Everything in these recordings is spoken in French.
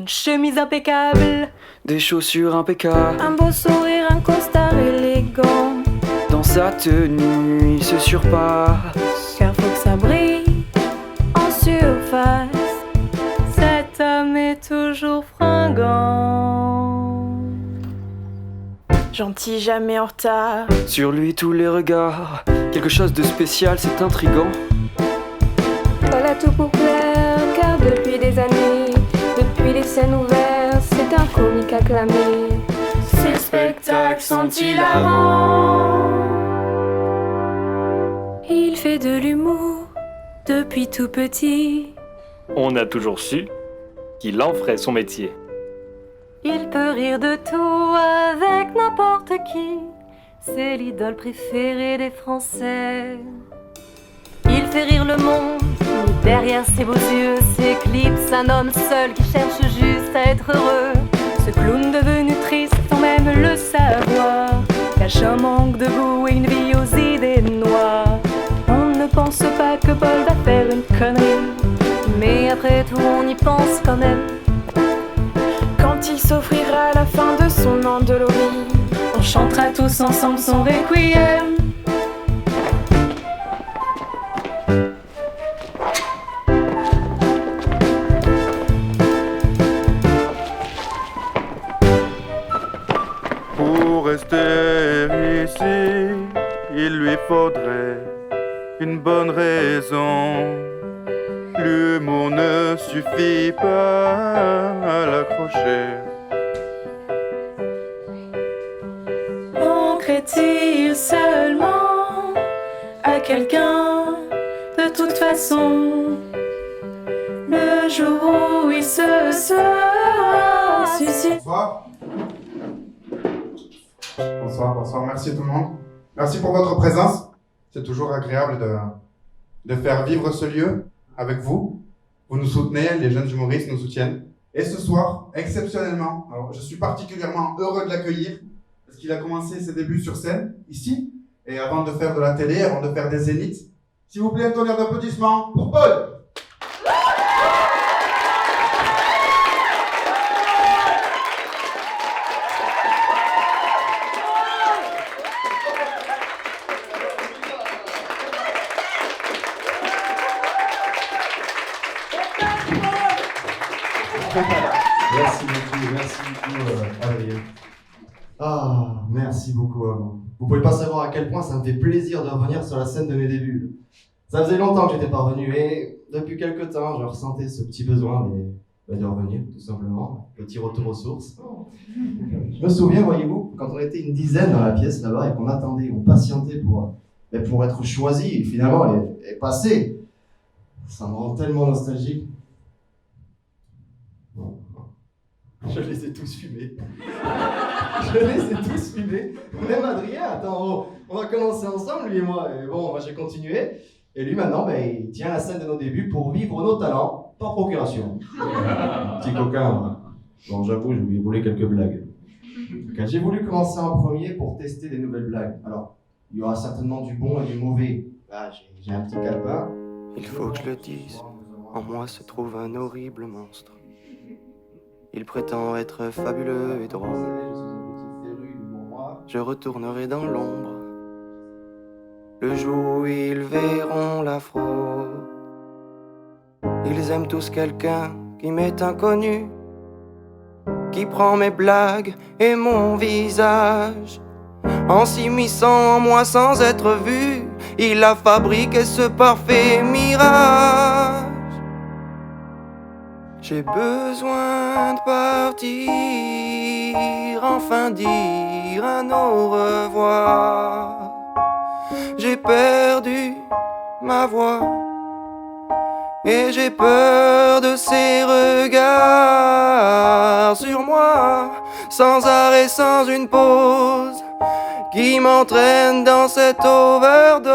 une chemise impeccable, des chaussures impeccables, un beau sourire, un costard élégant. Dans sa tenue, il se surpasse, car faut que ça brille en surface. Cet homme est toujours fringant, gentil, jamais en retard. Sur lui tous les regards, quelque chose de spécial, c'est intriguant. Voilà tout pour plaire, car depuis des années, depuis les scènes ouvertes, c'est un comique acclamé. Ses spectacles sont hilarants. Il fait de l'humour depuis tout petit. On a toujours su qu'il en ferait son métier. Il peut rire de tout avec n'importe qui. C'est l'idole préférée des Français. Il fait rire le monde, mais derrière ses beaux yeux s'éclipse un homme seul qui cherche juste à être heureux. Ce clown devenu triste sans même le savoir cache un manque de goût et une vie aux idées noires. On ne pense pas que Paul va faire une connerie, mais après tout on y pense quand même. Quand il s'offrira à la fin de son endolorie, on chantera tous ensemble son requiem. Pour rester ici, il lui faudrait une bonne raison. L'humour ne suffit pas à l'accrocher. Manquerait-il seulement à quelqu'un? De toute façon, le jour où il se sera suicidé. Bonsoir. Bonsoir, merci tout le monde. Merci pour votre présence. C'est toujours agréable de faire vivre ce lieu avec vous. Vous nous soutenez, les jeunes humoristes nous soutiennent. Et ce soir, exceptionnellement, alors je suis particulièrement heureux de l'accueillir parce qu'il a commencé ses débuts sur scène, ici, et avant de faire de la télé, avant de faire des zéniths. S'il vous plaît, un tonnerre d'applaudissements pour Paul. Merci beaucoup, Adrien. Ah, merci beaucoup à vous. Vous pouvez pas savoir à quel point ça me fait plaisir de revenir sur la scène de mes débuts. Ça faisait longtemps que j'étais pas revenu et depuis quelques temps, je ressentais ce petit besoin de revenir, tout simplement. Petit retour aux sources. Je me souviens, voyez-vous, quand on était une dizaine dans la pièce là-bas et qu'on attendait, on patientait pour être choisi et finalement et passer. Ça me rend tellement nostalgique. Je les ai tous fumés. Même Adrien, attends, on a commencé ensemble, lui et moi. Et bon, moi j'ai continué. Et lui maintenant, il tient la scène de nos débuts pour vivre nos talents par procuration. Petit coquin. Bon, j'avoue, je lui ai volé quelques blagues. Quand j'ai voulu commencer en premier pour tester des nouvelles blagues. Alors, il y aura certainement du bon et du mauvais. Là, j'ai un petit calepin. Il faut que je le dise, en moi se trouve un horrible monstre. Il prétend être fabuleux et drôle. Je retournerai dans l'ombre le jour où ils verront la fraude. Ils aiment tous quelqu'un qui m'est inconnu, qui prend mes blagues et mon visage. En s'immisçant en moi sans être vu, il a fabriqué ce parfait mirage. J'ai besoin de partir, enfin dire un au revoir. J'ai perdu ma voix et j'ai peur de ces regards sur moi, sans arrêt, sans une pause, qui m'entraîne dans cette overdose.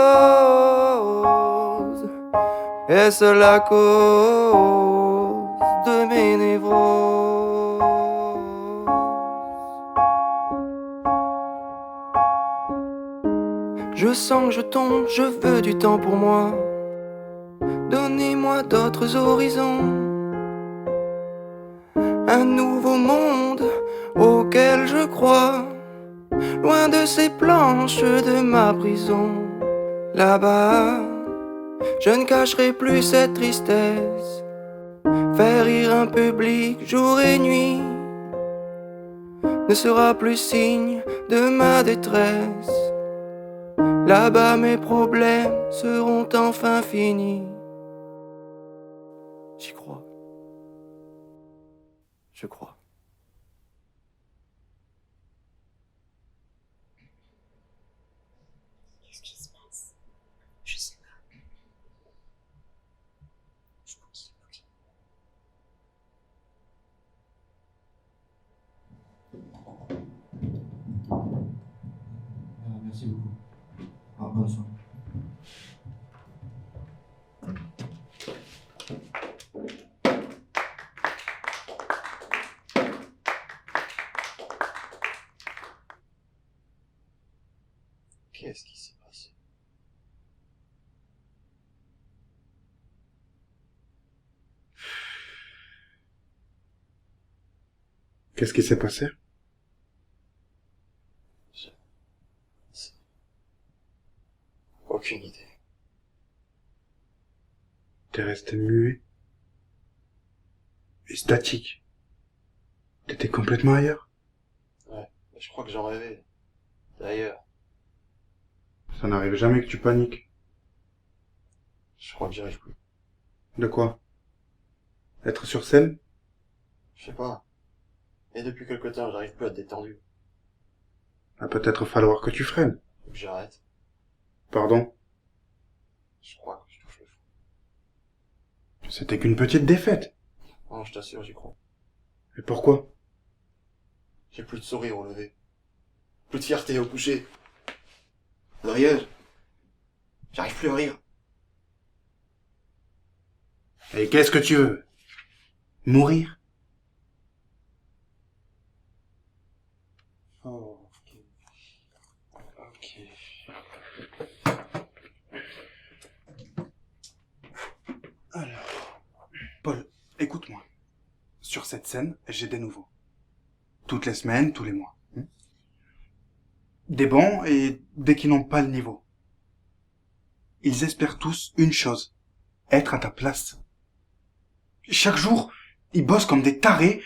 Est-ce la cause de mes névroses? Je sens que je tombe, je veux du temps pour moi. Donnez-moi d'autres horizons, un un nouveau monde auquel je crois, loin de ces planches de ma prison. Là-bas, je ne cacherai plus cette tristesse. Faire rire un public jour et nuit ne sera plus signe de ma détresse. Là-bas, mes problèmes seront enfin finis. J'y crois. Je crois. Qu'est-ce qui se passe? Je sais pas. Je bouquille. Merci beaucoup. Bonne soirée. Qu'est-ce qui s'est passé? Qu'est-ce qui s'est passé? Aucune idée. T'es resté muet et statique. T'étais complètement ailleurs. Ouais, je crois que j'en rêvais. D'ailleurs, Ça n'arrive jamais que tu paniques. je crois que j'y arrive plus. De quoi? Être sur scène? Je sais pas. Et depuis quelque temps, j'arrive plus à être détendu. Va peut-être falloir que tu freines. Faut que j'arrête. Pardon? Je crois que je touche le fond. C'était qu'une petite défaite. Non, je t'assure, j'y crois. Et pourquoi? J'ai plus de sourire au lever. Plus de fierté au coucher. De rire. J'arrive plus à rire. Et qu'est-ce que tu veux? Mourir? Oh, ok. Ok. Alors, Paul, écoute-moi. Sur cette scène, j'ai des nouveaux. Toutes les semaines, tous les mois. Des bons et des qui n'ont pas le niveau. Ils espèrent tous une chose, être à ta place. Chaque jour, ils bossent comme des tarés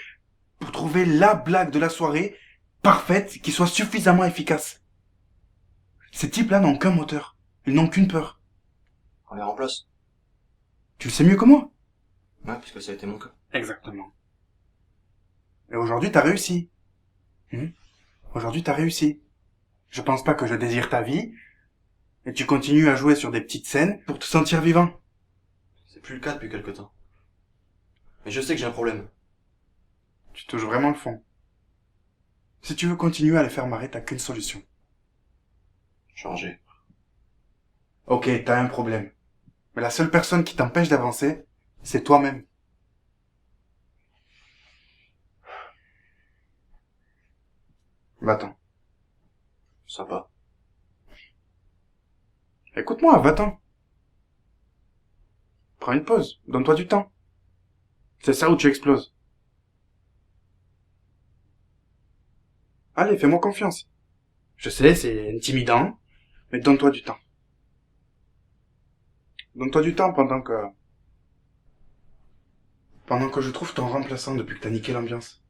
pour trouver la blague de la soirée parfaite qui soit suffisamment efficace. Ces types-là n'ont qu'un moteur, ils n'ont qu'une peur. On les remplace. Tu le sais mieux que moi. Ouais, puisque ça a été mon cas. Exactement. Et aujourd'hui, t'as réussi. Aujourd'hui, t'as réussi. Je pense pas que je désire ta vie, et tu continues à jouer sur des petites scènes pour te sentir vivant. C'est plus le cas depuis quelque temps. Mais je sais que j'ai un problème. Tu touches vraiment le fond. Si tu veux continuer à les faire marrer, t'as qu'une solution. Changer. Ok, t'as un problème. Mais la seule personne qui t'empêche d'avancer, c'est toi-même. Va-t'en. Sympa. Écoute-moi, va-t'en. Prends une pause, donne-toi du temps. C'est ça où tu exploses. Allez, fais-moi confiance. Je sais, c'est intimidant, mais donne-toi du temps. Donne-toi du temps pendant que je trouve ton remplaçant depuis que t'as niqué l'ambiance.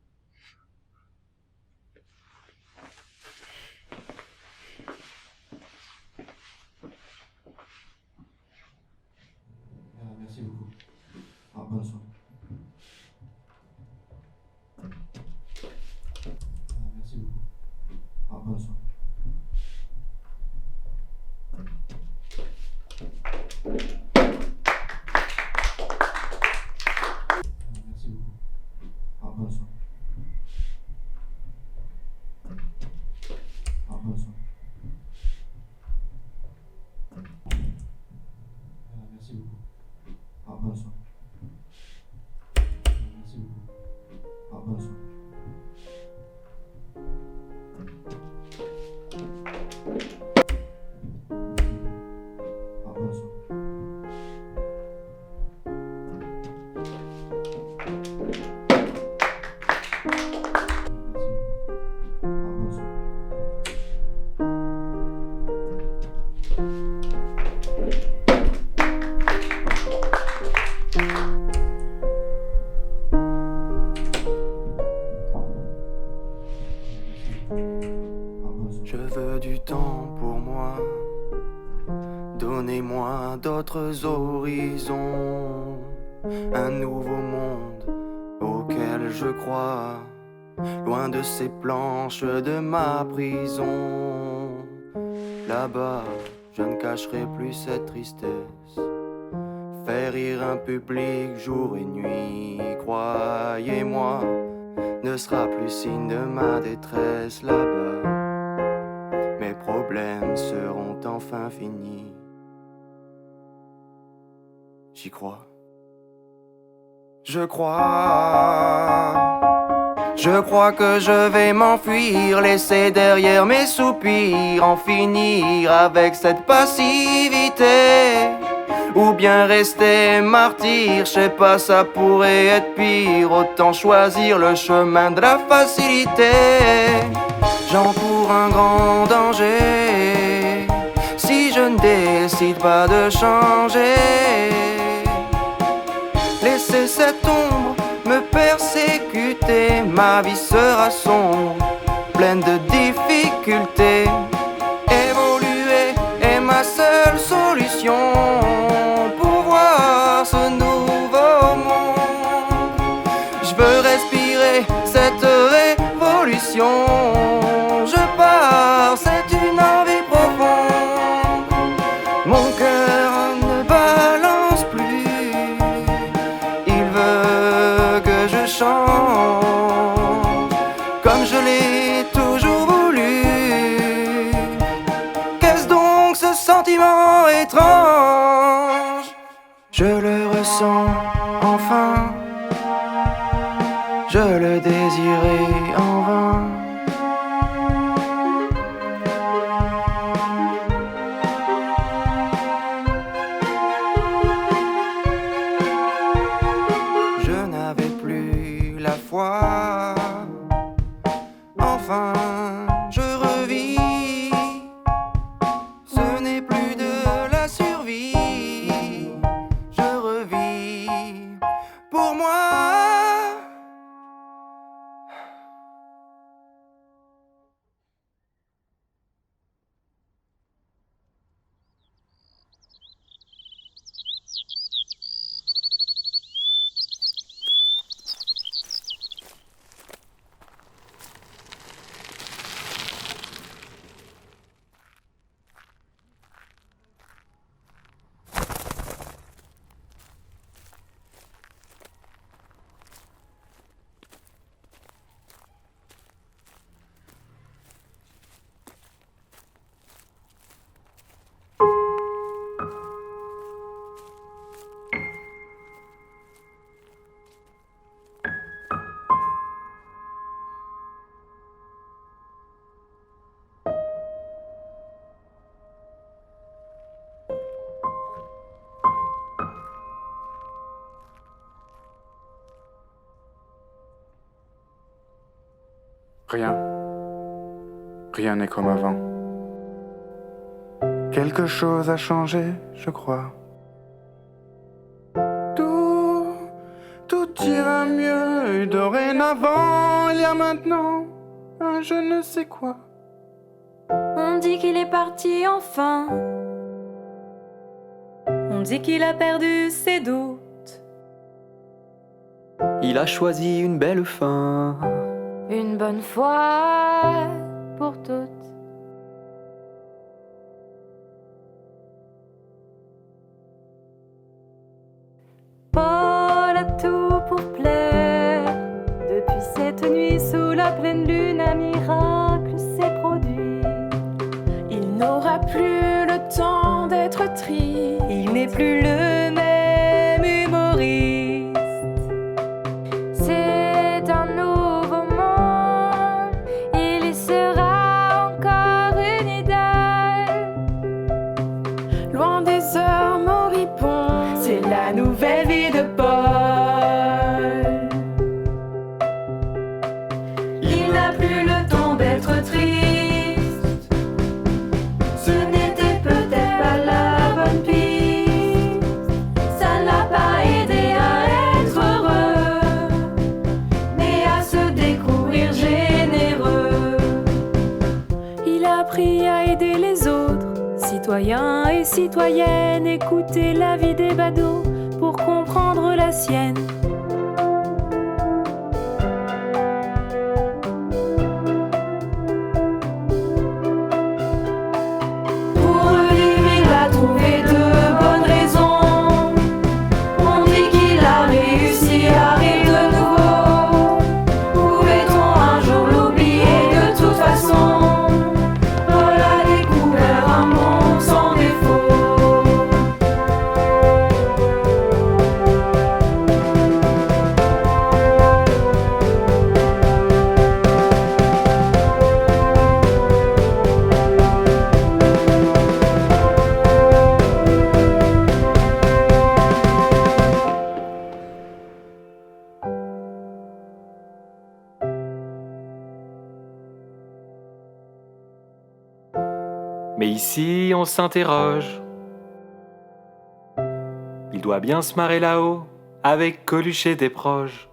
Merci beaucoup. Bonne soirée. Merci beaucoup. Bonne soirée. Merci beaucoup. Bonne soirée. Bonne soirée. Merci beaucoup. Bonne soirée. Merci beaucoup. Bonne soirée. Je veux du temps pour moi. Donnez-moi d'autres horizons, un nouveau monde auquel je crois, loin de ces planches de ma prison. Là-bas, je ne cacherai plus cette tristesse. Faire rire un public jour et nuit, croyez-moi, ne sera plus signe de ma détresse. Là-bas, mes problèmes seront enfin finis. J'y crois. Je crois que je vais m'enfuir, laisser derrière mes soupirs, en finir avec cette passivité. Ou bien rester martyr, je sais pas, ça pourrait être pire. Autant choisir le chemin de la facilité. J'encours un grand danger si je ne décide pas de changer. Laissez cette ombre me persécuter, ma vie sera sombre, pleine de difficultés. Évoluer est ma seule solution pour voir ce nouveau monde. Je veux respirer cette révolution. Je pars, c'est une envie profonde. Mon cœur ne balance plus. Il veut que je change comme je l'ai toujours voulu. Qu'est-ce donc ce sentiment étrange? Je le ressens enfin. Je le désirais en vain. Je n'avais plus la foi. Enfin, je revis. Ce n'est plus de la survie. Je revis pour moi. Rien n'est comme avant. Quelque chose a changé, je crois. Tout ira mieux dorénavant. Il y a maintenant un je ne sais quoi. On dit qu'il est parti enfin. On dit qu'il a perdu ses doutes. Il a choisi une belle fin. Une bonne fois pour toutes. Paul a tout pour plaire. Depuis cette nuit sous la pleine lune, un miracle s'est produit. Il n'aura plus le temps d'être triste. Il n'est plus le même humoriste. C'est un nouveau monde. Il y sera encore une idole. Loin des heures moribondes, C'est la nouvelle vie de Paul. Il n'a plus le temps d'être triste. Ce n'était peut-être pas la bonne piste. Il a appris à aider les autres, citoyens et citoyennes, écouter la vie des badauds pour comprendre la sienne. Pour revivre, il a trouvé de bonnes raisons. On dit qu'il a réussi à rire de nouveau. Pouvait-on un jour l'oublier de toute façon? Paul a découvert un monde sans défaut. Mais ici, on s'interroge. Il doit bien se marrer là-haut, avec Coluche et des proches.